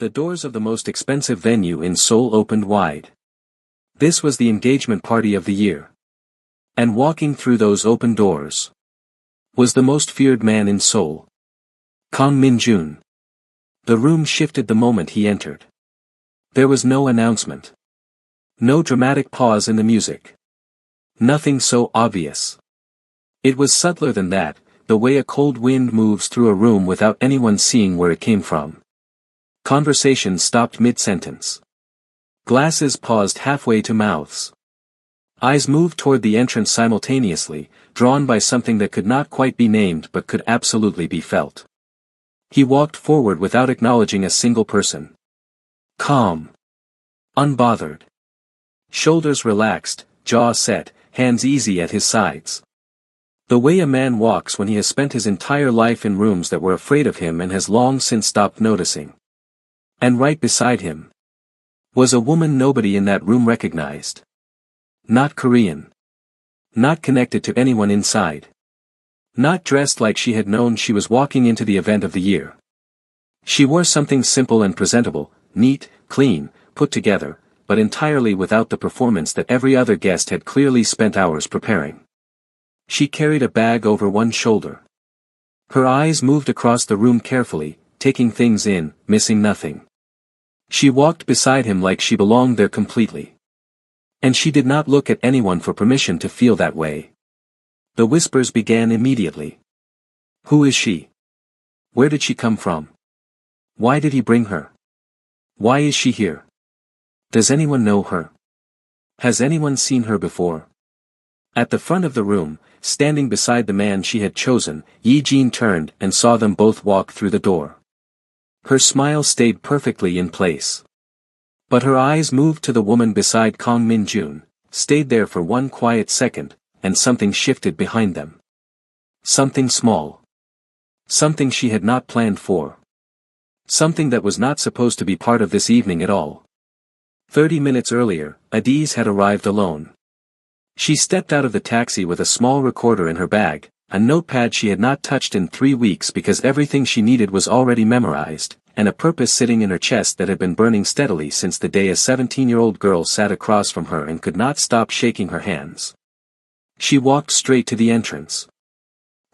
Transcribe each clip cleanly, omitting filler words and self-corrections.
The doors of the most expensive venue in Seoul opened wide. This was the engagement party of the year. And walking through those open doors was the most feared man in Seoul. Kang Min-jun. The room shifted the moment he entered. There was no announcement. No dramatic pause in the music. Nothing so obvious. It was subtler than that, the way a cold wind moves through a room without anyone seeing where it came from. Conversation stopped mid-sentence. Glasses paused halfway to mouths. Eyes moved toward the entrance simultaneously, drawn by something that could not quite be named but could absolutely be felt. He walked forward without acknowledging a single person. Calm. Unbothered. Shoulders relaxed, jaw set, hands easy at his sides. The way a man walks when he has spent his entire life in rooms that were afraid of him and has long since stopped noticing. And right beside him was a woman nobody in that room recognized. Not Korean. Not connected to anyone inside. Not dressed like she had known she was walking into the event of the year. She wore something simple and presentable, neat, clean, put together, but entirely without the performance that every other guest had clearly spent hours preparing. She carried a bag over one shoulder. Her eyes moved across the room carefully, taking things in, missing nothing. She walked beside him like she belonged there completely. And she did not look at anyone for permission to feel that way. The whispers began immediately. Who is she? Where did she come from? Why did he bring her? Why is she here? Does anyone know her? Has anyone seen her before? At the front of the room, standing beside the man she had chosen, Yi-jin turned and saw them both walk through the door. Her smile stayed perfectly in place. But her eyes moved to the woman beside Kang Min-jun, stayed there for one quiet second, and something shifted behind them. Something small. Something she had not planned for. Something that was not supposed to be part of this evening at all. 30 minutes earlier, Adiz had arrived alone. She stepped out of the taxi with a small recorder in her bag, a notepad she had not touched in 3 weeks because everything she needed was already memorized, and a purpose sitting in her chest that had been burning steadily since the day a 17-year-old girl sat across from her and could not stop shaking her hands. She walked straight to the entrance.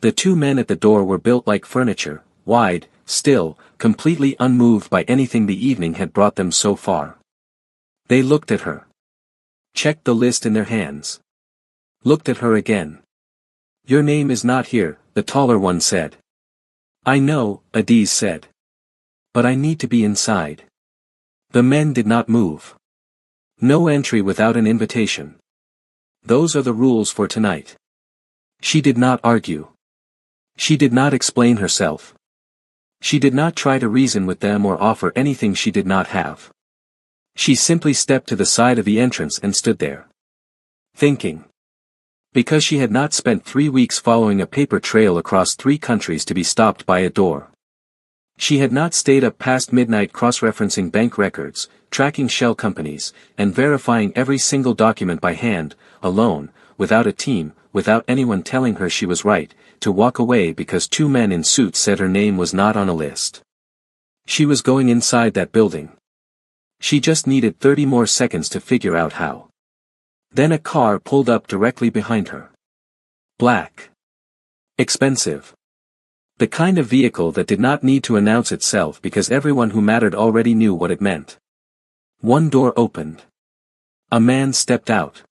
The two men at the door were built like furniture, wide, still, completely unmoved by anything the evening had brought them so far. They looked at her. Checked the list in their hands. Looked at her again. Your name is not here, the taller one said. I know, Adiz said. But I need to be inside. The men did not move. No entry without an invitation. Those are the rules for tonight. She did not argue. She did not explain herself. She did not try to reason with them or offer anything she did not have. She simply stepped to the side of the entrance and stood there. Thinking. Because she had not spent 3 weeks following a paper trail across 3 countries to be stopped by a door. She had not stayed up past midnight cross-referencing bank records, tracking shell companies, and verifying every single document by hand, alone, without a team, without anyone telling her she was right, to walk away because 2 men in suits said her name was not on a list. She was going inside that building. She just needed 30 more seconds to figure out how. Then a car pulled up directly behind her. Black. Expensive. The kind of vehicle that did not need to announce itself because everyone who mattered already knew what it meant. One door opened. A man stepped out.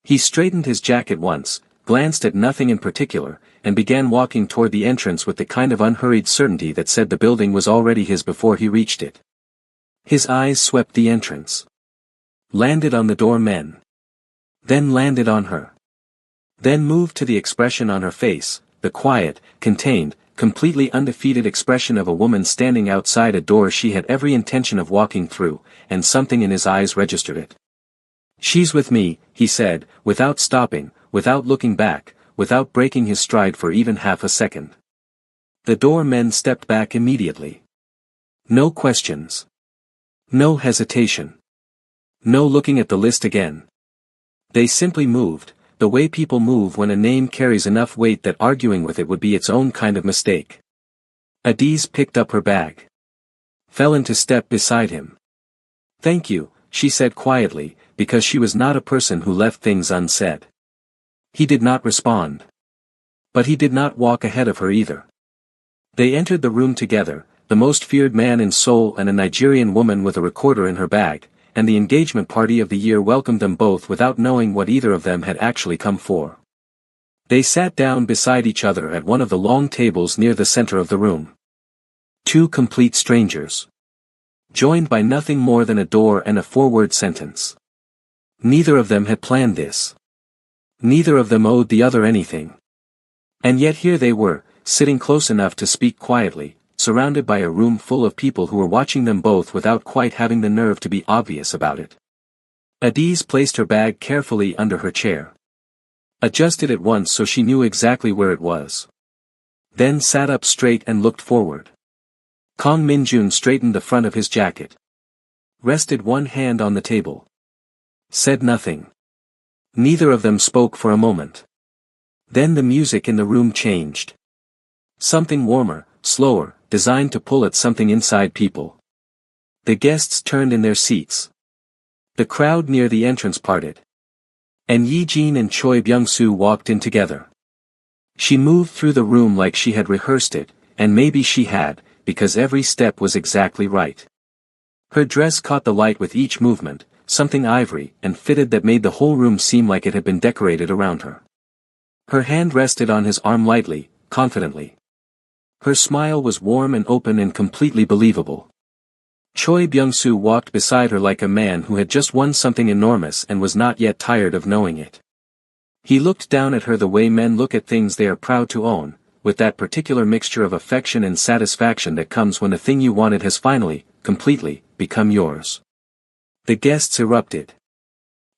He straightened his jacket once, glanced at nothing in particular, and began walking toward the entrance with the kind of unhurried certainty that said the building was already his before he reached it. His eyes swept the entrance. Landed on the doormen. Then landed on her. Then moved to the expression on her face, the quiet, contained, completely undefeated expression of a woman standing outside a door she had every intention of walking through, and something in his eyes registered it. She's with me, he said, without stopping, without looking back, without breaking his stride for even half a second. The doormen stepped back immediately. No questions. No hesitation. No looking at the list again. They simply moved, the way people move when a name carries enough weight that arguing with it would be its own kind of mistake. Adiz picked up her bag. fell into step beside him. "Thank you," she said quietly, because she was not a person who left things unsaid. He did not respond. But he did not walk ahead of her either. They entered the room together, the most feared man in Seoul and a Nigerian woman with a recorder in her bag, and the engagement party of the year welcomed them both without knowing what either of them had actually come for. They sat down beside each other at one of the long tables near the center of the room. Two complete strangers. Joined by nothing more than a door and a four-word sentence. Neither of them had planned this. Neither of them owed the other anything. And yet here they were, sitting close enough to speak quietly, surrounded by a room full of people who were watching them both without quite having the nerve to be obvious about it. Adiz placed her bag carefully under her chair. Adjusted it once so she knew exactly where it was. Then sat up straight and looked forward. Kang Min-jun straightened the front of his jacket. Rested one hand on the table. Said nothing. Neither of them spoke for a moment. Then the music in the room changed. Something warmer, slower, designed to pull at something inside people. The guests turned in their seats. The crowd near the entrance parted. And Yi-jin and Choi Byung-soo walked in together. She moved through the room like she had rehearsed it, and maybe she had, because every step was exactly right. Her dress caught the light with each movement, something ivory and fitted that made the whole room seem like it had been decorated around her. Her hand rested on his arm lightly, confidently. Her smile was warm and open and completely believable. Choi Byung-soo walked beside her like a man who had just won something enormous and was not yet tired of knowing it. He looked down at her the way men look at things they are proud to own, with that particular mixture of affection and satisfaction that comes when the thing you wanted has finally, completely, become yours. The guests erupted.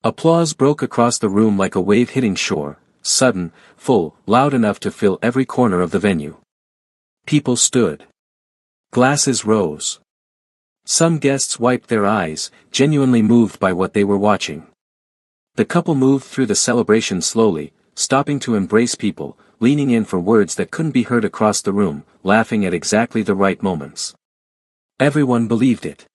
Applause broke across the room like a wave hitting shore, sudden, full, loud enough to fill every corner of the venue. People stood. Glasses rose. Some guests wiped their eyes, genuinely moved by what they were watching. The couple moved through the celebration slowly, stopping to embrace people, leaning in for words that couldn't be heard across the room, laughing at exactly the right moments. Everyone believed it.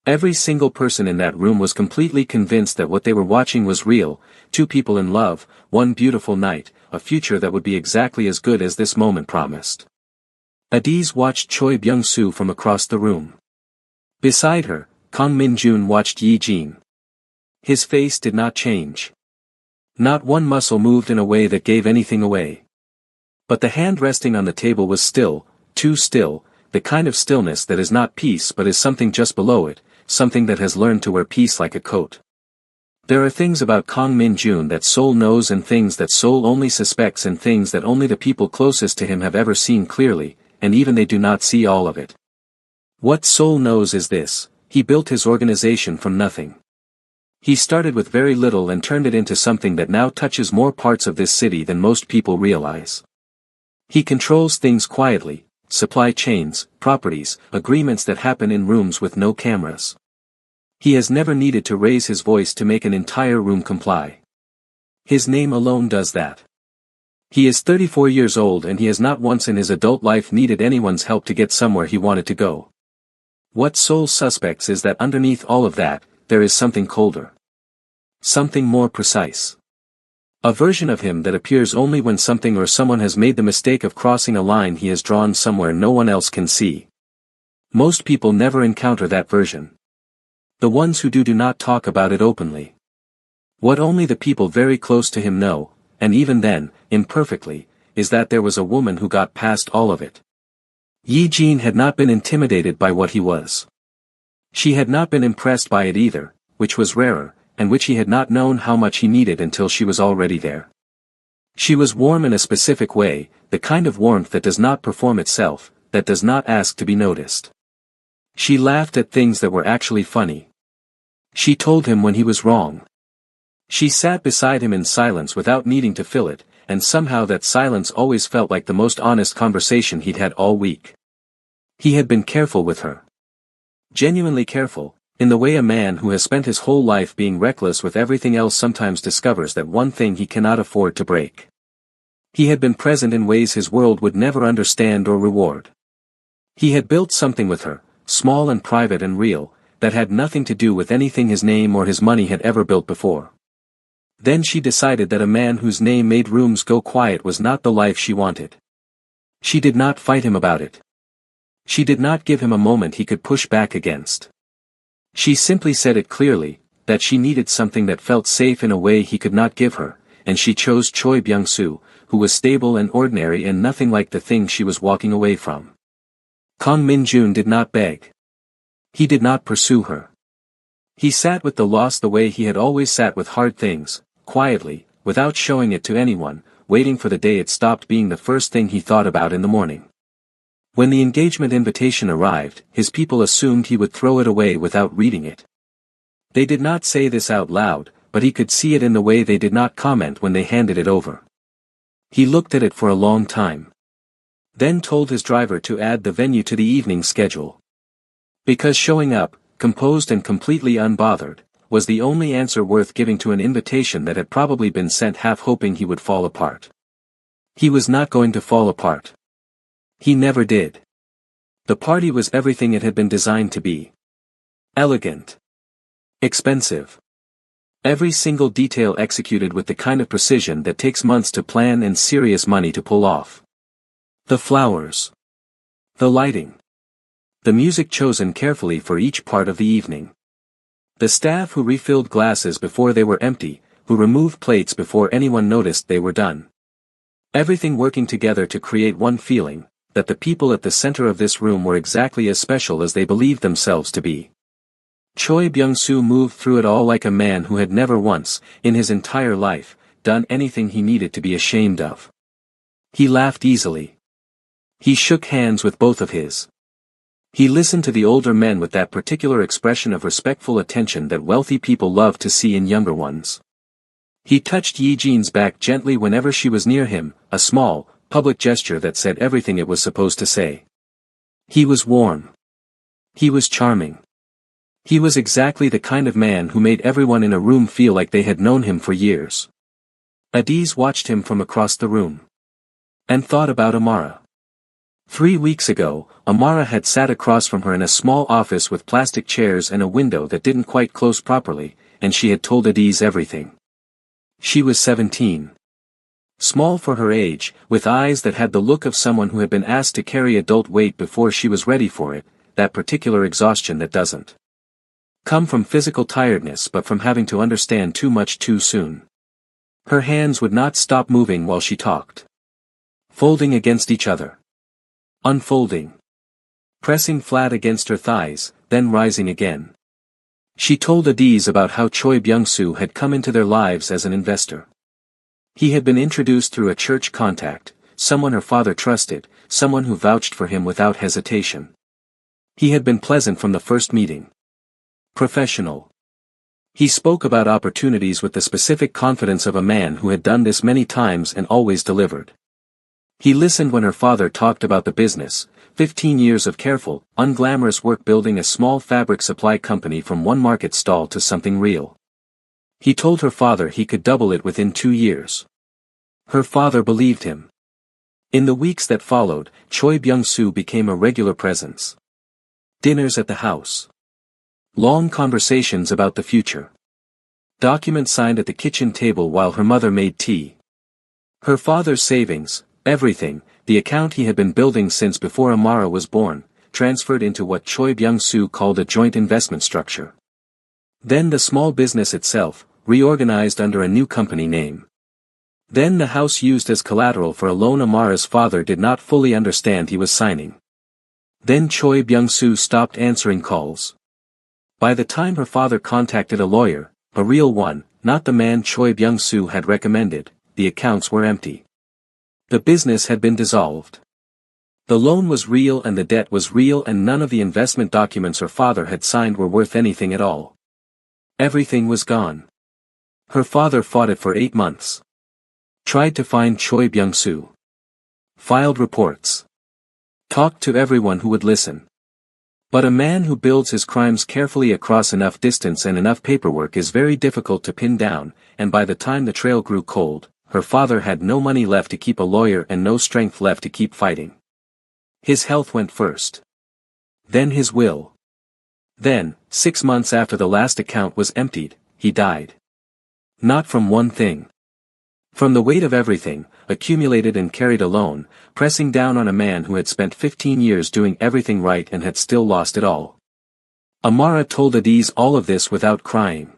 Every single person in that room was completely convinced that what they were watching was real, two people in love, one beautiful night, a future that would be exactly as good as this moment promised. Adiz watched Choi Byung-soo from across the room. Beside her, Kang Min-jun watched Yi-jin. His face did not change. Not one muscle moved in a way that gave anything away. But the hand resting on the table was still, too still, the kind of stillness that is not peace but is something just below it, something that has learned to wear peace like a coat. There are things about Kang Min-jun that Seoul knows and things that Seoul only suspects and things that only the people closest to him have ever seen clearly, and even they do not see all of it. What Seoul knows is this: he built his organization from nothing. He started with very little and turned it into something that now touches more parts of this city than most people realize. He controls things quietly, supply chains, properties, agreements that happen in rooms with no cameras. He has never needed to raise his voice to make an entire room comply. His name alone does that. He is 34 years old and he has not once in his adult life needed anyone's help to get somewhere he wanted to go. What Seoul suspects is that underneath all of that, there is something colder. Something more precise. A version of him that appears only when something or someone has made the mistake of crossing a line he has drawn somewhere no one else can see. Most people never encounter that version. The ones who do not talk about it openly. What only the people very close to him know, and even then, imperfectly, is that there was a woman who got past all of it. Yi-jin had not been intimidated by what he was. She had not been impressed by it either, which was rarer, and which he had not known how much he needed until she was already there. She was warm in a specific way, the kind of warmth that does not perform itself, that does not ask to be noticed. She laughed at things that were actually funny. She told him when he was wrong. She sat beside him in silence without needing to fill it, and somehow that silence always felt like the most honest conversation he'd had all week. He had been careful with her. Genuinely careful, in the way a man who has spent his whole life being reckless with everything else sometimes discovers that one thing he cannot afford to break. He had been present in ways his world would never understand or reward. He had built something with her, small and private and real, that had nothing to do with anything his name or his money had ever built before. Then she decided that a man whose name made rooms go quiet was not the life she wanted. She did not fight him about it. She did not give him a moment he could push back against. She simply said it clearly, that she needed something that felt safe in a way he could not give her, and she chose Choi Byung-soo, who was stable and ordinary and nothing like the thing she was walking away from. Kang Min-jun did not beg. He did not pursue her. He sat with the loss the way he had always sat with hard things, quietly, without showing it to anyone, waiting for the day it stopped being the first thing he thought about in the morning. When the engagement invitation arrived, his people assumed he would throw it away without reading it. They did not say this out loud, but he could see it in the way they did not comment when they handed it over. He looked at it for a long time. Then told his driver to add the venue to the evening schedule. Because showing up, composed and completely unbothered, was the only answer worth giving to an invitation that had probably been sent half hoping he would fall apart. He was not going to fall apart. He never did. The party was everything it had been designed to be. Elegant. Expensive. Every single detail executed with the kind of precision that takes months to plan and serious money to pull off. The flowers. The lighting. The music chosen carefully for each part of the evening. The staff who refilled glasses before they were empty, who removed plates before anyone noticed they were done. Everything working together to create one feeling, that the people at the center of this room were exactly as special as they believed themselves to be. Choi Byung-soo moved through it all like a man who had never once, in his entire life, done anything he needed to be ashamed of. He laughed easily. He shook hands with both of his. He listened to the older men with that particular expression of respectful attention that wealthy people love to see in younger ones. He touched Yi Jin's back gently whenever she was near him, a small, public gesture that said everything it was supposed to say. He was warm. He was charming. He was exactly the kind of man who made everyone in a room feel like they had known him for years. Adiz watched him from across the room. And thought about Amara. 3 weeks ago, Amara had sat across from her in a small office with plastic chairs and a window that didn't quite close properly, and she had told Adiz everything. She was 17. Small for her age, with eyes that had the look of someone who had been asked to carry adult weight before she was ready for it, that particular exhaustion that doesn't come from physical tiredness but from having to understand too much too soon. Her hands would not stop moving while she talked. Folding against each other. Unfolding. Pressing flat against her thighs, then rising again. She told Adiz about how Choi Byung-soo had come into their lives as an investor. He had been introduced through a church contact, someone her father trusted, someone who vouched for him without hesitation. He had been pleasant from the first meeting. Professional. He spoke about opportunities with the specific confidence of a man who had done this many times and always delivered. He listened when her father talked about the business, 15 years of careful, unglamorous work building a small fabric supply company from one market stall to something real. He told her father he could double it within 2 years. Her father believed him. In the weeks that followed, Choi Byung-soo became a regular presence. Dinners at the house. Long conversations about the future. Documents signed at the kitchen table while her mother made tea. Her father's savings, everything, the account he had been building since before Amara was born, transferred into what Choi Byung-soo called a joint investment structure. Then the small business itself, reorganized under a new company name. Then the house used as collateral for a loan Amara's father did not fully understand he was signing. Then Choi Byung-soo stopped answering calls. By the time her father contacted a lawyer, a real one, not the man Choi Byung-soo had recommended, the accounts were empty. The business had been dissolved. The loan was real and the debt was real and none of the investment documents her father had signed were worth anything at all. Everything was gone. Her father fought it for 8 months. Tried to find Choi Byung-soo. Filed reports. Talked to everyone who would listen. But a man who builds his crimes carefully across enough distance and enough paperwork is very difficult to pin down, and by the time the trail grew cold, her father had no money left to keep a lawyer and no strength left to keep fighting. His health went first. Then his will. Then, 6 months after the last account was emptied, he died. Not from one thing. From the weight of everything, accumulated and carried alone, pressing down on a man who had spent 15 years doing everything right and had still lost it all. Amara told Adiz all of this without crying.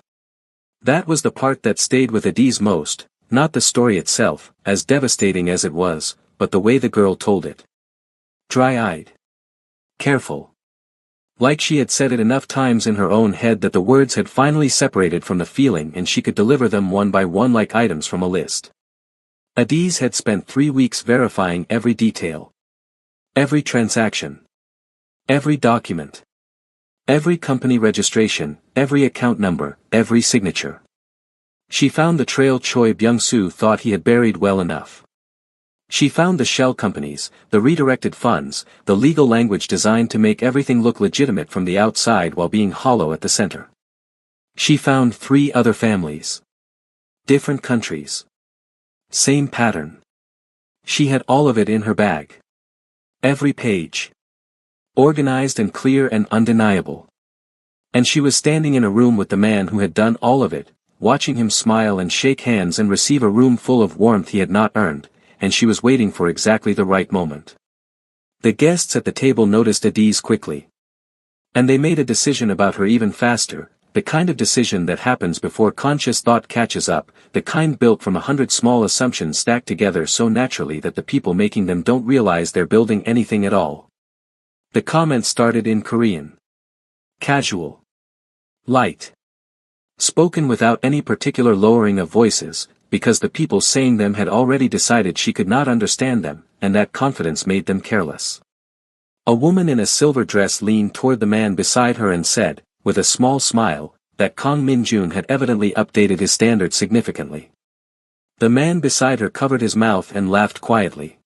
That was the part that stayed with Adiz most, not the story itself, as devastating as it was, but the way the girl told it. Dry-eyed. Careful. Like she had said it enough times in her own head that the words had finally separated from the feeling and she could deliver them one by one like items from a list. Adiz had spent 3 weeks verifying every detail. Every transaction. Every document. Every company registration, every account number, every signature. She found the trail Choi Byung-soo thought he had buried well enough. She found the shell companies, the redirected funds, the legal language designed to make everything look legitimate from the outside while being hollow at the center. She found 3 other families. Different countries. Same pattern. She had all of it in her bag. Every page. Organized and clear and undeniable. And she was standing in a room with the man who had done all of it, watching him smile and shake hands and receive a room full of warmth he had not earned, and she was waiting for exactly the right moment. The guests at the table noticed Adiz quickly. And they made a decision about her even faster, the kind of decision that happens before conscious thought catches up, the kind built from 100 small assumptions stacked together so naturally that the people making them don't realize they're building anything at all. The comments started in Korean. Casual. Light. Spoken without any particular lowering of voices, because the people saying them had already decided she could not understand them, and that confidence made them careless. A woman in a silver dress leaned toward the man beside her and said, with a small smile, that Kang Min-jun had evidently updated his standards significantly. The man beside her covered his mouth and laughed quietly.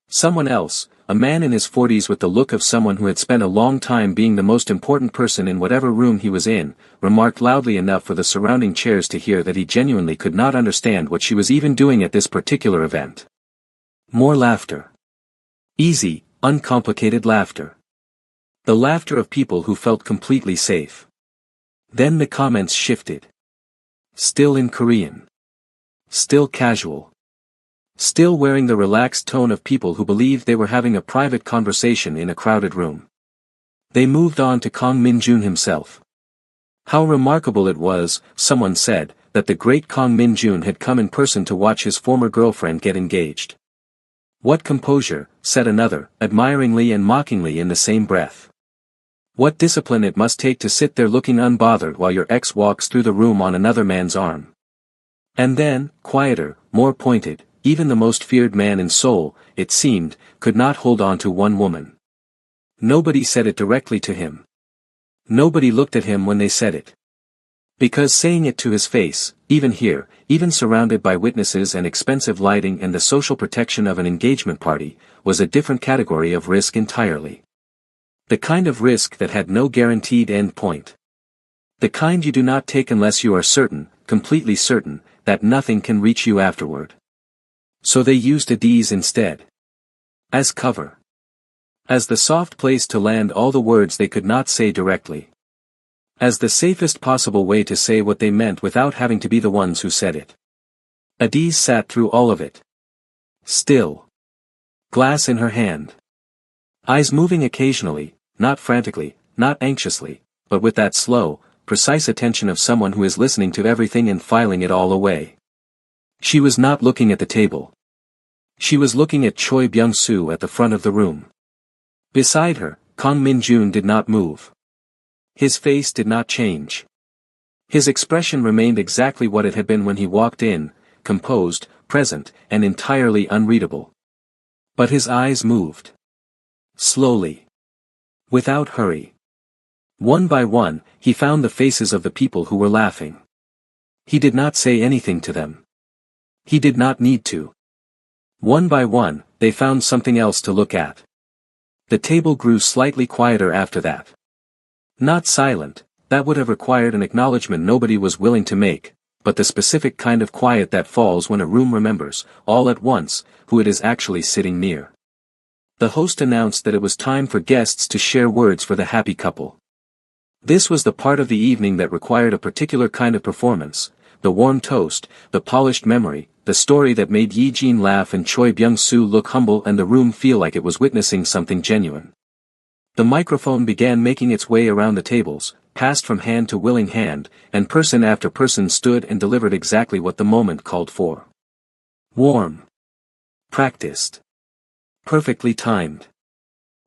Someone else, a man in his 40s with the look of someone who had spent a long time being the most important person in whatever room he was in, remarked loudly enough for the surrounding chairs to hear that he genuinely could not understand what she was even doing at this particular event. More laughter. Easy, uncomplicated laughter. The laughter of people who felt completely safe. Then the comments shifted. Still in Korean. Still casual. Still wearing the relaxed tone of people who believed they were having a private conversation in a crowded room. They moved on to Kang Min-jun himself. How remarkable it was, someone said, that the great Kang Min-jun had come in person to watch his former girlfriend get engaged. What composure, said another, admiringly and mockingly in the same breath. What discipline it must take to sit there looking unbothered while your ex walks through the room on another man's arm. And then, quieter, more pointed, even the most feared man in Seoul, it seemed, could not hold on to one woman. Nobody said it directly to him. Nobody looked at him when they said it. Because saying it to his face, even here, even surrounded by witnesses and expensive lighting and the social protection of an engagement party, was a different category of risk entirely. The kind of risk that had no guaranteed end point. The kind you do not take unless you are certain, completely certain, that nothing can reach you afterward. So they used Adiz instead. As cover. As the soft place to land all the words they could not say directly. As the safest possible way to say what they meant without having to be the ones who said it. Adiz sat through all of it. Still. Glass in her hand. Eyes moving occasionally, not frantically, not anxiously, but with that slow, precise attention of someone who is listening to everything and filing it all away. She was not looking at the table. She was looking at Choi Byung-soo at the front of the room. Beside her, Kang Min-jun did not move. His face did not change. His expression remained exactly what it had been when he walked in, composed, present, and entirely unreadable. But his eyes moved. Slowly. Without hurry. One by one, he found the faces of the people who were laughing. He did not say anything to them. He did not need to. One by one, they found something else to look at. The table grew slightly quieter after that. Not silent, that would have required an acknowledgement nobody was willing to make, but the specific kind of quiet that falls when a room remembers, all at once, who it is actually sitting near. The host announced that it was time for guests to share words for the happy couple. This was the part of the evening that required a particular kind of performance, the warm toast, the polished memory, the story that made Yi Jin laugh and Choi Byung-soo look humble and the room feel like it was witnessing something genuine. The microphone began making its way around the tables, passed from hand to willing hand, and person after person stood and delivered exactly what the moment called for. Warm. Practiced. Perfectly timed.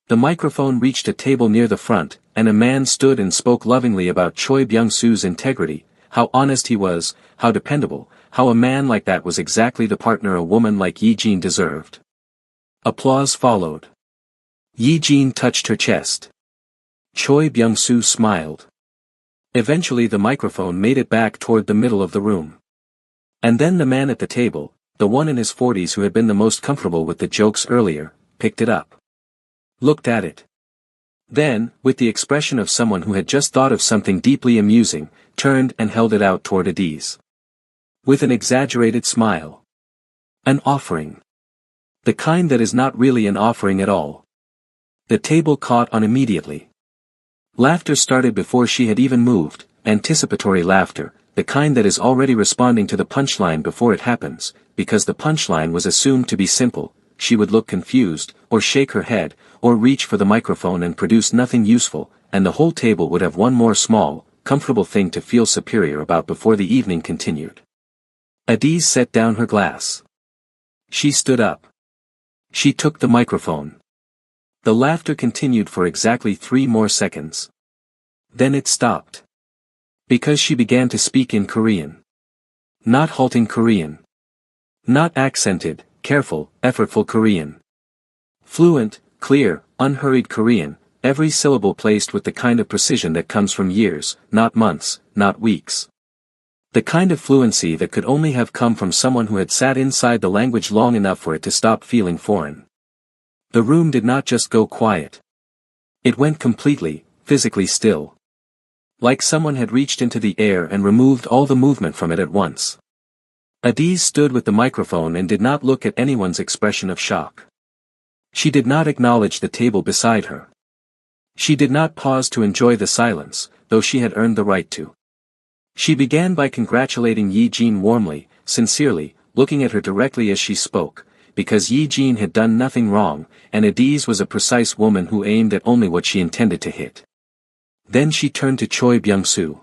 The microphone reached a table near the front, and a man stood and spoke lovingly about Choi Byung-soo's integrity, how honest he was, how dependable, how a man like that was exactly the partner a woman like Yi Jin deserved. Applause followed. Yi Jin touched her chest. Choi Byung-soo smiled. Eventually the microphone made it back toward the middle of the room. And then the man at the table, the one in his 40s who had been the most comfortable with the jokes earlier, picked it up. Looked at it. Then, with the expression of someone who had just thought of something deeply amusing, turned and held it out toward Adiz. With an exaggerated smile. An offering. The kind that is not really an offering at all. The table caught on immediately. Laughter started before she had even moved, anticipatory laughter, the kind that is already responding to the punchline before it happens, because the punchline was assumed to be simple. She would look confused, or shake her head, or reach for the microphone and produce nothing useful, and the whole table would have one more small, comfortable thing to feel superior about before the evening continued. Adiz set down her glass. She stood up. She took the microphone. The laughter continued for exactly 3 more seconds. Then it stopped. Because she began to speak in Korean. Not halting Korean. Not accented, careful, effortful Korean. Fluent, clear, unhurried Korean, every syllable placed with the kind of precision that comes from years, not months, not weeks. The kind of fluency that could only have come from someone who had sat inside the language long enough for it to stop feeling foreign. The room did not just go quiet. It went completely, physically still. Like someone had reached into the air and removed all the movement from it at once. Adiz stood with the microphone and did not look at anyone's expression of shock. She did not acknowledge the table beside her. She did not pause to enjoy the silence, though she had earned the right to. She began by congratulating Yi Jin warmly, sincerely, looking at her directly as she spoke, because Yi Jin had done nothing wrong, and Adiz was a precise woman who aimed at only what she intended to hit. Then she turned to Choi Byung-soo.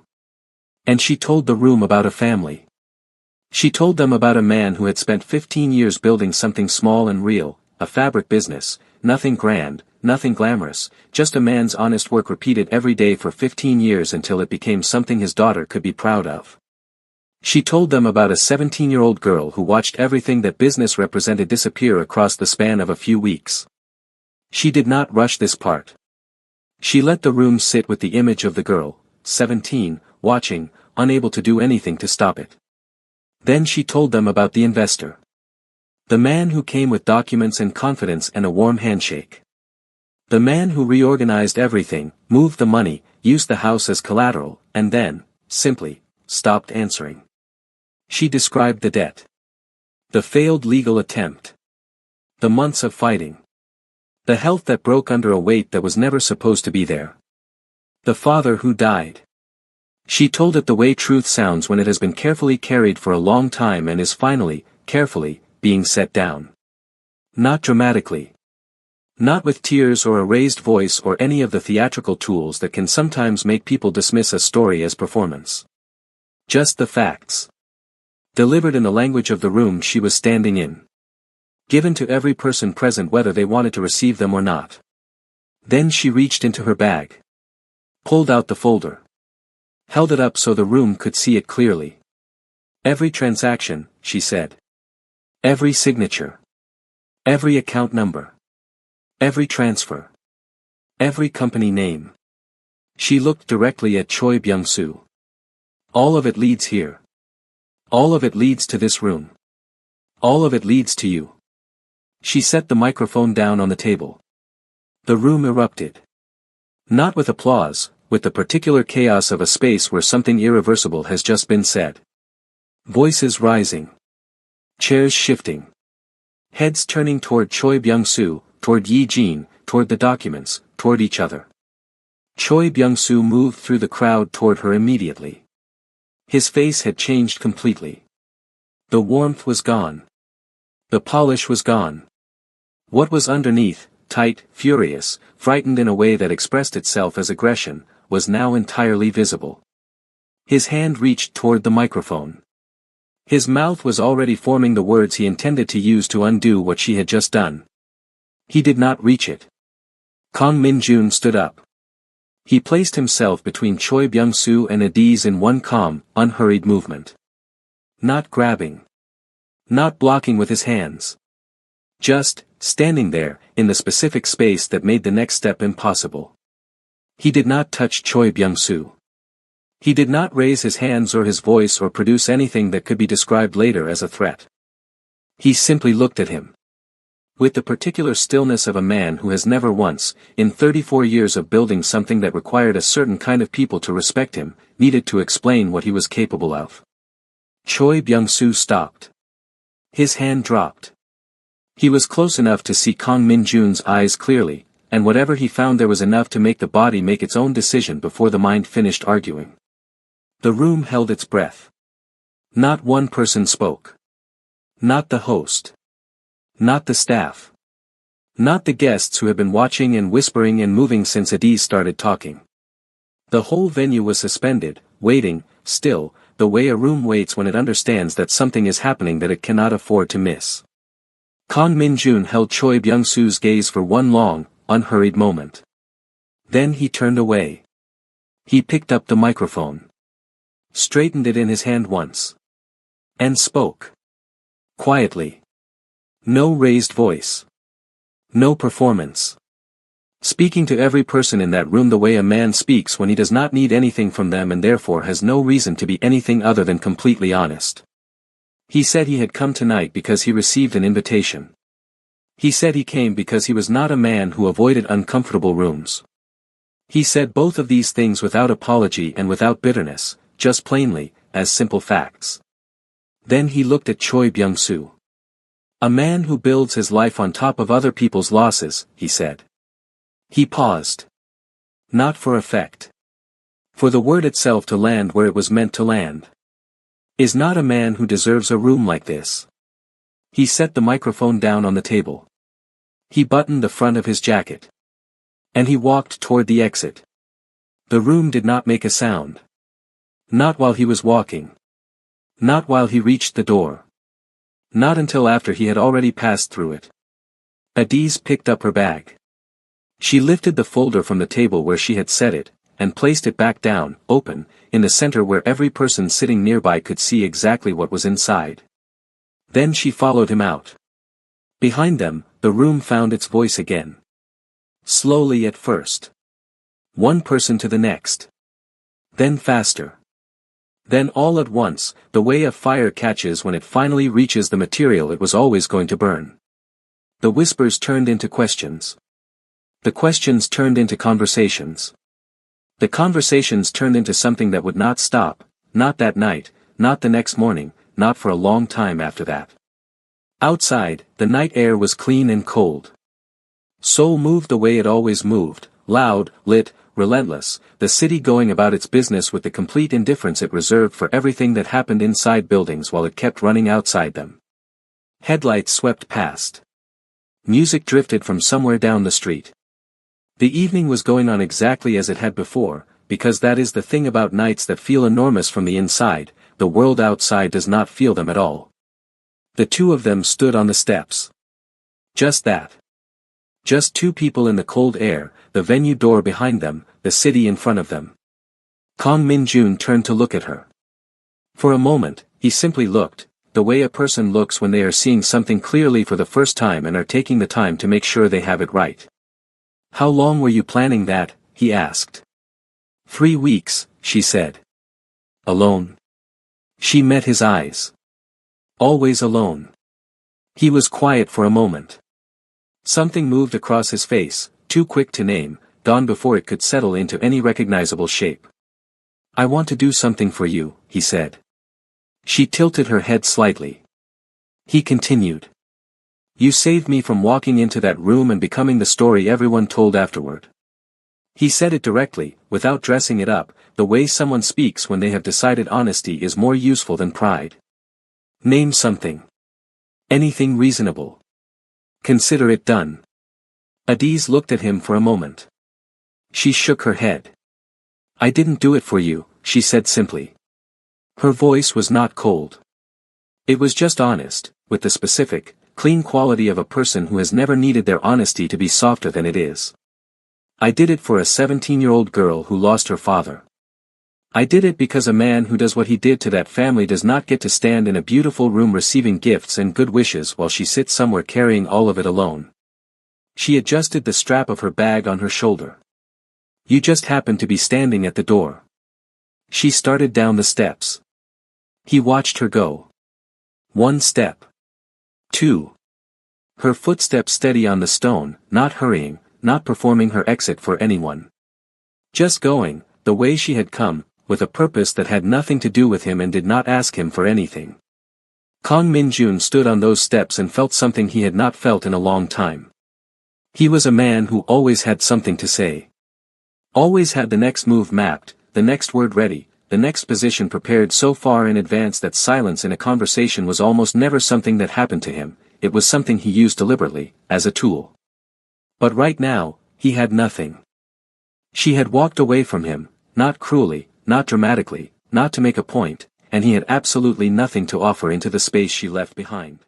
And she told the room about a family. She told them about a man who had spent 15 years building something small and real, a fabric business, nothing grand, nothing glamorous, just a man's honest work repeated every day for 15 years until it became something his daughter could be proud of. She told them about a 17-year-old girl who watched everything that business represented disappear across the span of a few weeks. She did not rush this part. She let the room sit with the image of the girl, 17, watching, unable to do anything to stop it. Then she told them about the investor. The man who came with documents and confidence and a warm handshake. The man who reorganized everything, moved the money, used the house as collateral, and then, simply, stopped answering. She described the debt. The failed legal attempt. The months of fighting. The health that broke under a weight that was never supposed to be there. The father who died. She told it the way truth sounds when it has been carefully carried for a long time and is finally, carefully, being set down. Not dramatically. Not with tears or a raised voice or any of the theatrical tools that can sometimes make people dismiss a story as performance. Just the facts. Delivered in the language of the room she was standing in. Given to every person present whether they wanted to receive them or not. Then she reached into her bag. Pulled out the folder. Held it up so the room could see it clearly. Every transaction, she said. Every signature. Every account number. Every transfer. Every company name. She looked directly at Choi Byung-soo. All of it leads here. All of it leads to this room. All of it leads to you. She set the microphone down on the table. The room erupted. Not with applause, with the particular chaos of a space where something irreversible has just been said. Voices rising. Chairs shifting. Heads turning toward Choi Byung-soo, toward Yi Jin, toward the documents, toward each other. Choi Byung-soo moved through the crowd toward her immediately. His face had changed completely. The warmth was gone. The polish was gone. What was underneath, tight, furious, frightened in a way that expressed itself as aggression, was now entirely visible. His hand reached toward the microphone. His mouth was already forming the words he intended to use to undo what she had just done. He did not reach it. Kang Min-jun stood up. He placed himself between Choi Byung-soo and Adiz in one calm, unhurried movement. Not grabbing. Not blocking with his hands. Just, standing there, in the specific space that made the next step impossible. He did not touch Choi Byung-soo. He did not raise his hands or his voice or produce anything that could be described later as a threat. He simply looked at him. With the particular stillness of a man who has never once, in 34 years of building something that required a certain kind of people to respect him, needed to explain what he was capable of. Choi Byung-soo stopped. His hand dropped. He was close enough to see Kang Min-jun's eyes clearly, and whatever he found there was enough to make the body make its own decision before the mind finished arguing. The room held its breath. Not one person spoke. Not the host. Not the staff. Not the guests who had been watching and whispering and moving since Adiz started talking. The whole venue was suspended, waiting, still, the way a room waits when it understands that something is happening that it cannot afford to miss. Kang Min-jun held Choi Byung-soo's gaze for one long, unhurried moment. Then he turned away. He picked up the microphone. Straightened it in his hand once. And spoke. Quietly. No raised voice. No performance. Speaking to every person in that room the way a man speaks when he does not need anything from them and therefore has no reason to be anything other than completely honest. He said he had come tonight because he received an invitation. He said he came because he was not a man who avoided uncomfortable rooms. He said both of these things without apology and without bitterness, just plainly, as simple facts. Then he looked at Choi Byung-soo. A man who builds his life on top of other people's losses, he said. He paused. Not for effect. For the word itself to land where it was meant to land. Is not a man who deserves a room like this. He set the microphone down on the table. He buttoned the front of his jacket. And he walked toward the exit. The room did not make a sound. Not while he was walking. Not while he reached the door. Not until after he had already passed through it. Adiz picked up her bag. She lifted the folder from the table where she had set it, and placed it back down, open, in the center where every person sitting nearby could see exactly what was inside. Then she followed him out. Behind them, the room found its voice again. Slowly at first. One person to the next. Then faster. Then all at once, the way a fire catches when it finally reaches the material it was always going to burn. The whispers turned into questions. The questions turned into conversations. The conversations turned into something that would not stop, not that night, not the next morning, not for a long time after that. Outside, the night air was clean and cold. Seoul moved the way it always moved, loud, lit, relentless, the city going about its business with the complete indifference it reserved for everything that happened inside buildings while it kept running outside them. Headlights swept past. Music drifted from somewhere down the street. The evening was going on exactly as it had before, because that is the thing about nights that feel enormous from the inside, the world outside does not feel them at all. The two of them stood on the steps. Just that. Just two people in the cold air, the venue door behind them, the city in front of them. Kang Min-jun turned to look at her. For a moment, he simply looked, the way a person looks when they are seeing something clearly for the first time and are taking the time to make sure they have it right. How long were you planning that? He asked. 3 weeks, she said. Alone? She met his eyes. Always alone. He was quiet for a moment. Something moved across his face, too quick to name, gone before it could settle into any recognizable shape. I want to do something for you, he said. She tilted her head slightly. He continued. You saved me from walking into that room and becoming the story everyone told afterward. He said it directly, without dressing it up, the way someone speaks when they have decided honesty is more useful than pride. Name something. Anything reasonable. Consider it done. Adiz looked at him for a moment. She shook her head. I didn't do it for you, she said simply. Her voice was not cold. It was just honest, with the specific, clean quality of a person who has never needed their honesty to be softer than it is. I did it for a 17-year-old girl who lost her father. I did it because a man who does what he did to that family does not get to stand in a beautiful room receiving gifts and good wishes while she sits somewhere carrying all of it alone. She adjusted the strap of her bag on her shoulder. You just happened to be standing at the door. She started down the steps. He watched her go. 1 step. 2. Her footsteps steady on the stone, not hurrying, not performing her exit for anyone. Just going, the way she had come, with a purpose that had nothing to do with him and did not ask him for anything. Kang Min-jun stood on those steps and felt something he had not felt in a long time. He was a man who always had something to say. Always had the next move mapped, the next word ready, the next position prepared so far in advance that silence in a conversation was almost never something that happened to him, it was something he used deliberately, as a tool. But right now, he had nothing. She had walked away from him, not cruelly, not dramatically, not to make a point, and he had absolutely nothing to offer into the space she left behind.